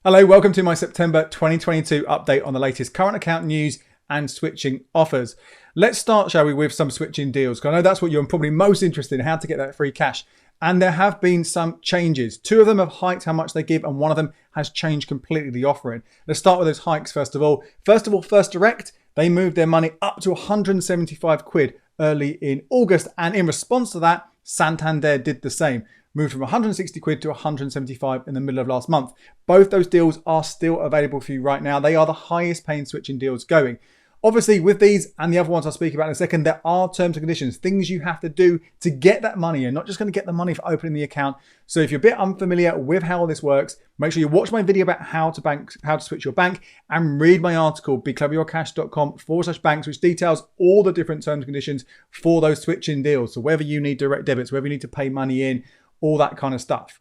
Hello, welcome to my September 2022 update on the latest current account news and switching offers. Let's start, shall we, with some switching deals, because I know that's what you're probably most interested in, how to get that free cash. And there have been some changes. Two of them have hiked how much they give, and one of them has changed completely the offering. Let's start with those hikes first of all. First Direct, they moved their money up to 175 quid early in August, and in response to that, Santander did the same. Moved from 160 quid to 175 in the middle of last month. Both those deals are still available for you right now. They are the highest paying switching deals going. Obviously, with these and the other ones I'll speak about in a second, there are terms and conditions, things you have to do to get that money. You're not just going to get the money for opening the account. So if you're a bit unfamiliar with how all this works, make sure you watch my video about how to switch your bank, and read my article, becleveryourcash.com/banks, which details all the different terms and conditions for those switching deals. So whether you need direct debits, whether you need to pay money in, all that kind of stuff.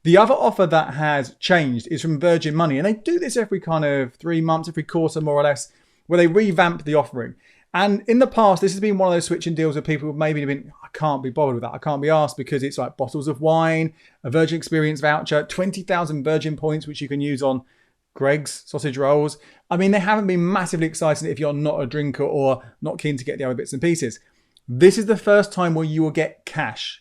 The other offer that has changed is from Virgin Money, and they do this every kind of 3 months, every quarter more or less, where they revamp the offering. And in the past, this has been one of those switching deals where people have maybe been, I can't be bothered with that, I can't be asked, because it's like bottles of wine, a Virgin Experience voucher, 20,000 Virgin points, which you can use on Greg's sausage rolls. I mean, they haven't been massively exciting if you're not a drinker or not keen to get the other bits and pieces. This is the first time where you will get cash.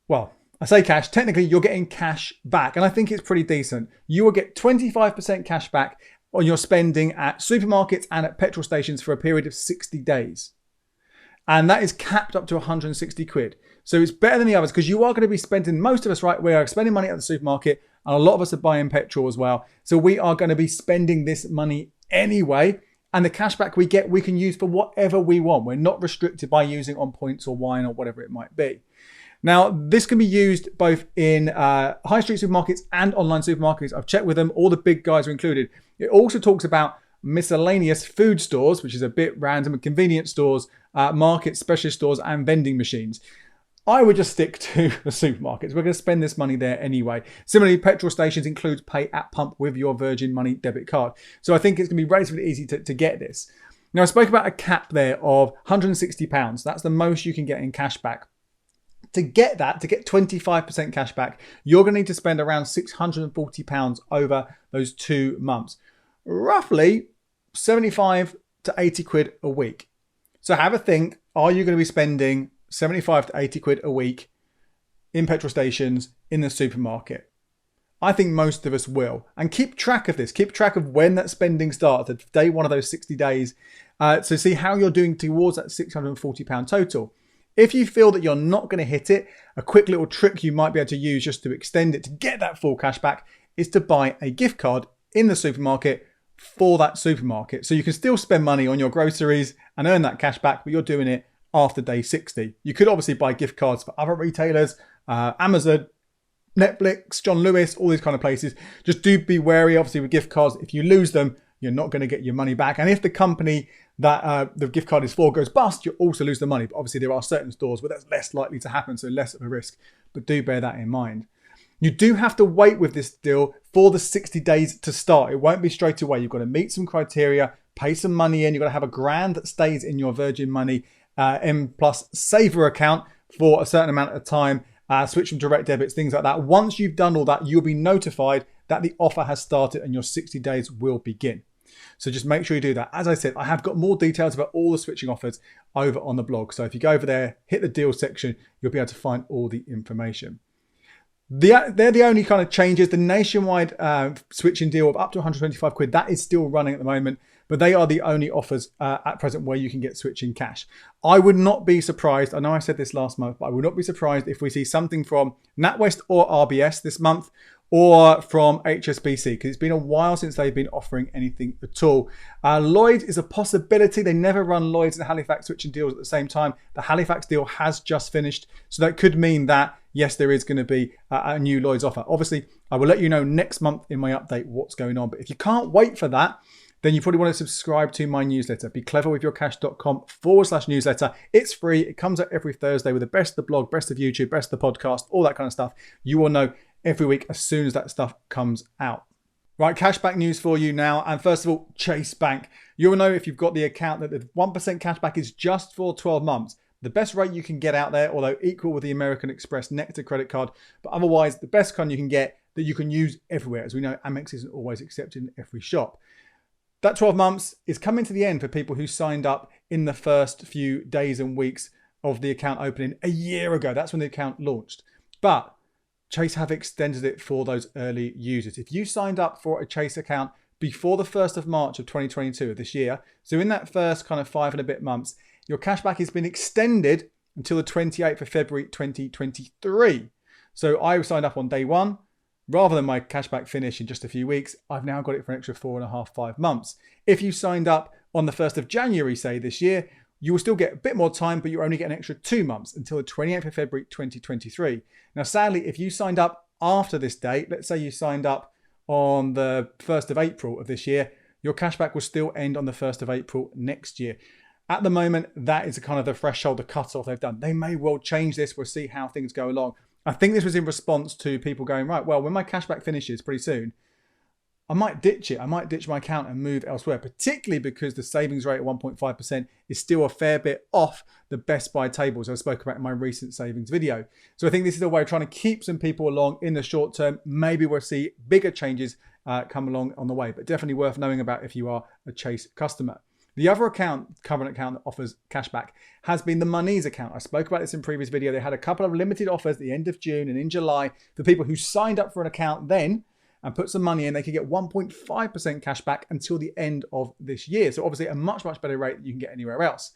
Well, I say cash, technically you're getting cash back, and I think it's pretty decent. You will get 25% cash back on your spending at supermarkets and at petrol stations for a period of 60 days. And that is capped up to 160 quid. So it's better than the others, because you are going to be spending, most of us, right, we are spending money at the supermarket, and a lot of us are buying petrol as well. So we are going to be spending this money anyway. And the cashback we get, we can use for whatever we want. We're not restricted by using on points or wine or whatever it might be. Now, this can be used both in high street supermarkets and online supermarkets. I've checked with them. All the big guys are included. It also talks about miscellaneous food stores, which is a bit random, and convenience stores, markets, specialist stores, and vending machines. I would just stick to the supermarkets. We're going to spend this money there anyway. Similarly, petrol stations includes pay at pump with your Virgin Money debit card. So I think it's going to be relatively easy to get this. Now, I spoke about a cap there of £160. That's the most you can get in cash back. To get that, to get 25% cash back, you're going to need to spend around £640 over those 2 months. Roughly 75 to 80 quid a week. So have a think, are you going to be spending 75 to 80 quid a week in petrol stations, in the supermarket? I think most of us will. And keep track of this. Keep track of when that spending starts, at day one of those 60 days, to see how you're doing towards that £640 total. If you feel that you're not going to hit it, a quick little trick you might be able to use just to extend it to get that full cash back is to buy a gift card in the supermarket for that supermarket. So you can still spend money on your groceries and earn that cash back, but you're doing it after day 60. You could obviously buy gift cards for other retailers, Amazon, Netflix, John Lewis, all these kind of places. Just do be wary, obviously, with gift cards. If you lose them, you're not going to get your money back. And if the company that the gift card is for goes bust, you'll also lose the money. But obviously there are certain stores where that's less likely to happen, so less of a risk. But do bear that in mind. You do have to wait with this deal for the 60 days to start. It won't be straight away. You've got to meet some criteria, pay some money in. You've got to have £1,000 that stays in your Virgin Money M Plus saver account for a certain amount of time. Switch from direct debits, things like that. Once you've done all that, you'll be notified that the offer has started and your 60 days will begin. So just make sure you do that. As I said, I have got more details about all the switching offers over on the blog. So if you go over there, hit the deal section, you'll be able to find all the information. They're the only kind of changes. The nationwide switching deal of up to 125 quid, that is still running at the moment, but they are the only offers at present where you can get switching cash. I would not be surprised, I know I said this last month, but I would not be surprised if we see something from NatWest or RBS this month, or from HSBC, because it's been a while since they've been offering anything at all. Lloyds is a possibility. They never run Lloyds and Halifax switching deals at the same time. The Halifax deal has just finished, so that could mean that, yes, there is going to be a new Lloyds offer. Obviously, I will let you know next month in my update what's going on, but if you can't wait for that, then you probably want to subscribe to my newsletter, becleverwithyourcash.com/newsletter. It's free. It comes out every Thursday with the best of the blog, best of YouTube, best of the podcast, all that kind of stuff. You will know every week as soon as that stuff comes out. Right, cashback news for you now. And first of all, Chase Bank. You'll know if you've got the account that the 1% cashback is just for 12 months. The best rate you can get out there, although equal with the American Express Nectar credit card. But otherwise, the best one you can get that you can use everywhere. As we know, Amex isn't always accepted in every shop. That 12 months is coming to the end for people who signed up in the first few days and weeks of the account opening a year ago. That's when the account launched. But Chase have extended it for those early users. If you signed up for a Chase account before the 1st of March of 2022 of this year, so in that first kind of 5 and a bit months, your cashback has been extended until the 28th of February 2023. So I signed up on day one. Rather than my cashback finish in just a few weeks, I've now got it for an extra 4.5, 5 months. If you signed up on the 1st of January, say this year, you will still get a bit more time, but you only get an extra 2 months until the 28th of February 2023. Now, sadly, if you signed up after this date, let's say you signed up on the 1st of April of this year, your cashback will still end on the 1st of April next year. At the moment, that is kind of the threshold, the cutoff they've done. They may well change this. We'll see how things go along. I think this was in response to people going, right, well, when my cashback finishes pretty soon, I might ditch it. I might ditch my account and move elsewhere, particularly because the savings rate at 1.5% is still a fair bit off the best buy tables I spoke about in my recent savings video. So I think this is a way of trying to keep some people along in the short term. Maybe we'll see bigger changes come along on the way, but definitely worth knowing about if you are a Chase customer. The other current account that offers cashback has been the Monese account. I spoke about this in a previous video. They had a couple of limited offers at the end of June and in July for people who signed up for an account then and put some money in. They could get 1.5% cashback until the end of this year. So obviously a much, much better rate than you can get anywhere else.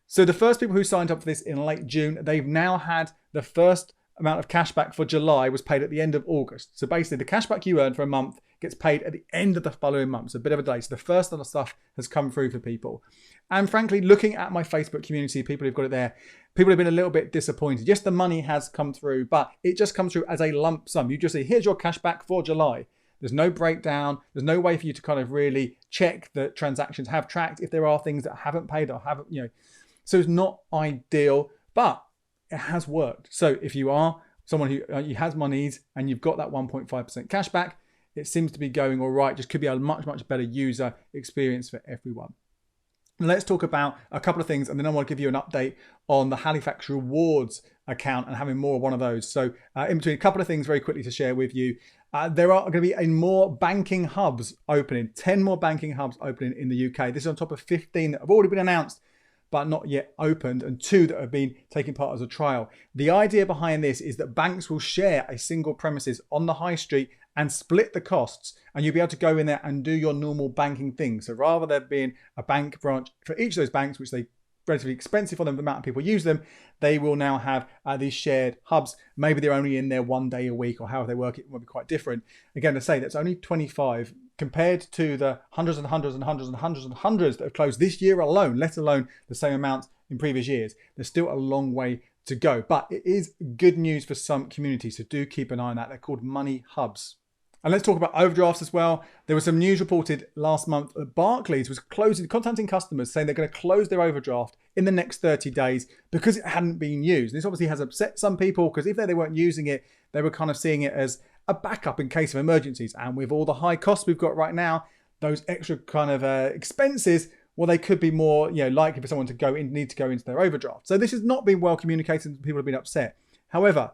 So the first people who signed up for this in late June, they've now had the first amount of cashback for July was paid at the end of August. So basically the cashback you earn for a month gets paid at the end of the following month. So a bit of a delay. So the first of the stuff has come through for people. And frankly, looking at my Facebook community, people who've got it there, people have been a little bit disappointed. Yes, the money has come through, but it just comes through as a lump sum. You just say, here's your cashback for July. There's no breakdown. There's no way for you to kind of really check that transactions have tracked if there are things that haven't paid or haven't, So it's not ideal, but it has worked. So if you are someone who has Monese and you've got that 1.5% cashback, it seems to be going all right. Just could be a much, much better user experience for everyone. Let's talk about a couple of things, and then I want to give you an update on the Halifax Rewards account and having more of one of those. So in between, a couple of things very quickly to share with you. There are going to be more banking hubs opening, 10 more banking hubs opening in the UK. This is on top of 15 that have already been announced, but not yet opened, and 2 that have been taking part as a trial. The idea behind this is that banks will share a single premises on the high street and split the costs, and you'll be able to go in there and do your normal banking things. So rather than being a bank branch for each of those banks, which they relatively expensive for them, the amount of people use them, they will now have these shared hubs. Maybe they're only in there 1 day a week, or however they work, it will be quite different. Again, to say that's only 25 compared to the hundreds and hundreds and hundreds and hundreds and hundreds that have closed this year alone, let alone the same amount in previous years. There's still a long way to go, but it is good news for some communities, so do keep an eye on that. They're called money hubs. And let's talk about overdrafts as well. There was some news reported last month that Barclays was contacting customers saying they're going to close their overdraft in the next 30 days because it hadn't been used. This obviously has upset some people because if they weren't using it, they were kind of seeing it as a backup in case of emergencies. And with all the high costs we've got right now, those extra kind of expenses, well, they could be more likely for someone to need to go into their overdraft. So this has not been well communicated and people have been upset. However,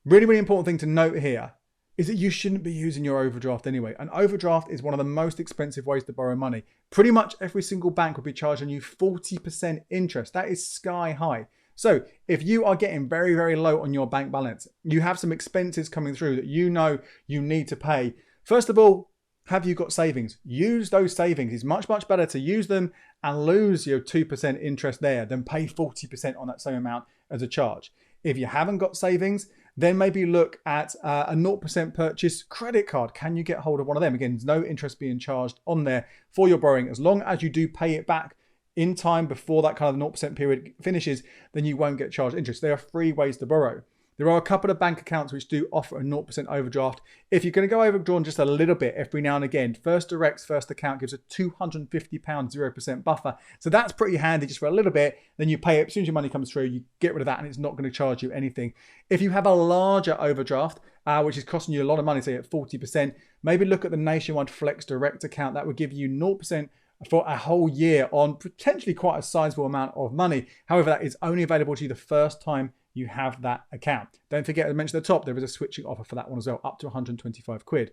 really, really important thing to note here is that you shouldn't be using your overdraft anyway. An overdraft is one of the most expensive ways to borrow money. Pretty much every single bank will be charging you 40% interest. That is sky high. So if you are getting very, very low on your bank balance, you have some expenses coming through that you know you need to pay. First of all, have you got savings? Use those savings. It's much, much better to use them and lose your 2% interest there than pay 40% on that same amount as a charge. If you haven't got savings, then maybe look at a 0% purchase credit card. Can you get hold of one of them? Again, there's no interest being charged on there for your borrowing. As long as you do pay it back in time before that kind of 0% period finishes, then you won't get charged interest. There are free ways to borrow. There are a couple of bank accounts which do offer a 0% overdraft. If you're going to go overdrawn just a little bit every now and again, First Direct's first account gives a £250 0% buffer. So that's pretty handy just for a little bit. Then you pay it as soon as your money comes through, you get rid of that and it's not going to charge you anything. If you have a larger overdraft, which is costing you a lot of money, say at 40%, maybe look at the Nationwide Flex Direct account. That would give you 0% for a whole year on potentially quite a sizable amount of money. However, that is only available to you the first time you have that account. Don't forget to mention at the top, there is a switching offer for that one as well, up to 125 quid.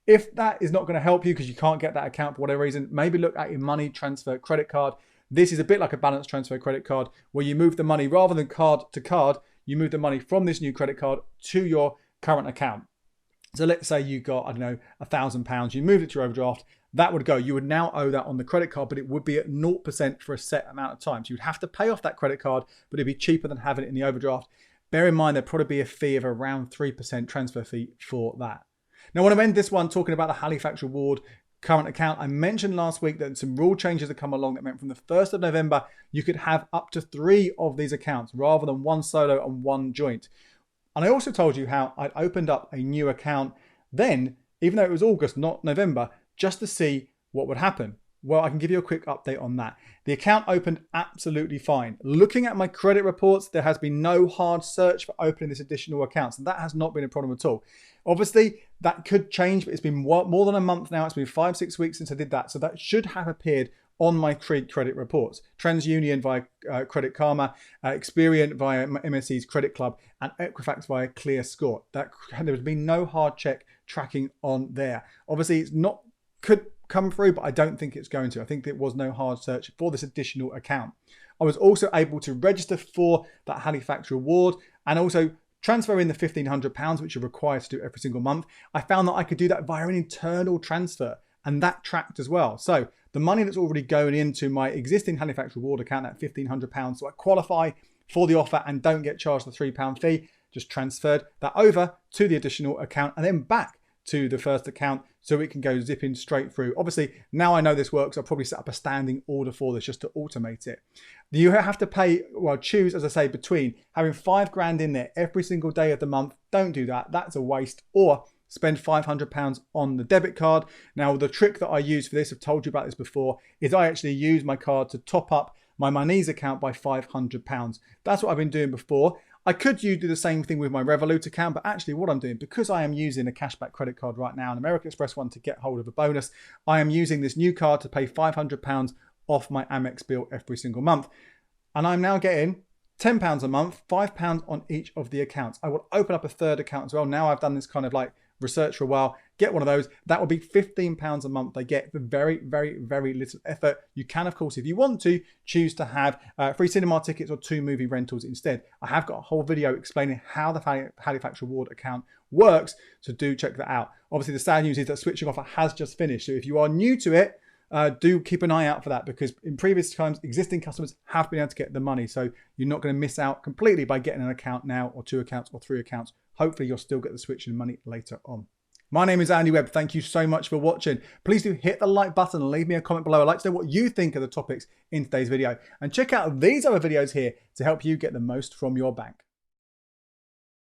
If that is not going to help you because you can't get that account for whatever reason, maybe look at your money transfer credit card. This is a bit like a balance transfer credit card where you move the money rather than card to card, you move the money from this new credit card to your current account. So let's say you got, I don't know, £1,000, you moved it to your overdraft, that would go. You would now owe that on the credit card, but it would be at 0% for a set amount of time. So you'd have to pay off that credit card, but it'd be cheaper than having it in the overdraft. Bear in mind, there'd probably be a fee of around 3% transfer fee for that. Now, I want to end this one talking about the Halifax Reward current account. I mentioned last week that some rule changes have come along that meant from the 1st of November, you could have up to 3 of these accounts rather than 1 solo and 1 joint. And I also told you how I'd opened up a new account then, even though it was August, not November, just to see what would happen. Well, I can give you a quick update on that. The account opened absolutely fine. Looking at my credit reports, there has been no hard search for opening this additional account. So that has not been a problem at all. Obviously, that could change, but it's been more than a month now. It's been 5-6 weeks since I did that. So that should have appeared on my credit reports. TransUnion via Credit Karma, Experian via MSE's Credit Club, and Equifax via Clear Score. There has been no hard check tracking on there. Obviously, it's not could come through, but I don't think it's going to. I think there was no hard search for this additional account. I was also able to register for that Halifax Reward and also transfer in the £1,500, which you're required to do every single month. I found that I could do that via an internal transfer, and that tracked as well. So the money that's already going into my existing Halifax Reward account, that £1,500, so I qualify for the offer and don't get charged the £3 fee, just transferred that over to the additional account and then back to the first account so it can go zipping straight through. Obviously, now I know this works, I'll probably set up a standing order for this just to automate it. You have to pay, well, choose, as I say, between having £5,000 in there every single day of the month. Don't do that, that's a waste. Or spend £500 on the debit card. Now, the trick that I use for this, I've told you about this before, is I actually use my card to top up my Monese account by £500. That's what I've been doing before. I could do the same thing with my Revolut account, but actually what I'm doing, because I am using a cashback credit card right now, an American Express one to get hold of a bonus, I am using this new card to pay £500 off my Amex bill every single month. And I'm now getting £10 a month, £5 on each of the accounts. I will open up a third account as well. Now I've done this kind of like research for a while, get one of those. That will be £15 a month I get for very, very, very little effort. You can, of course, if you want to, choose to have free cinema tickets or 2 movie rentals instead. I have got a whole video explaining how the Halifax Reward account works, so do check that out. Obviously, the sad news is that switching offer has just finished. So if you are new to it, do keep an eye out for that, because in previous times, existing customers have been able to get the money. So you're not going to miss out completely by getting an account now, or 2 accounts or 3 accounts. Hopefully you'll still get the switching money later on. My name is Andy Webb. Thank you so much for watching. Please do hit the like button and leave me a comment below. I'd like to know what you think of the topics in today's video. And check out these other videos here to help you get the most from your bank.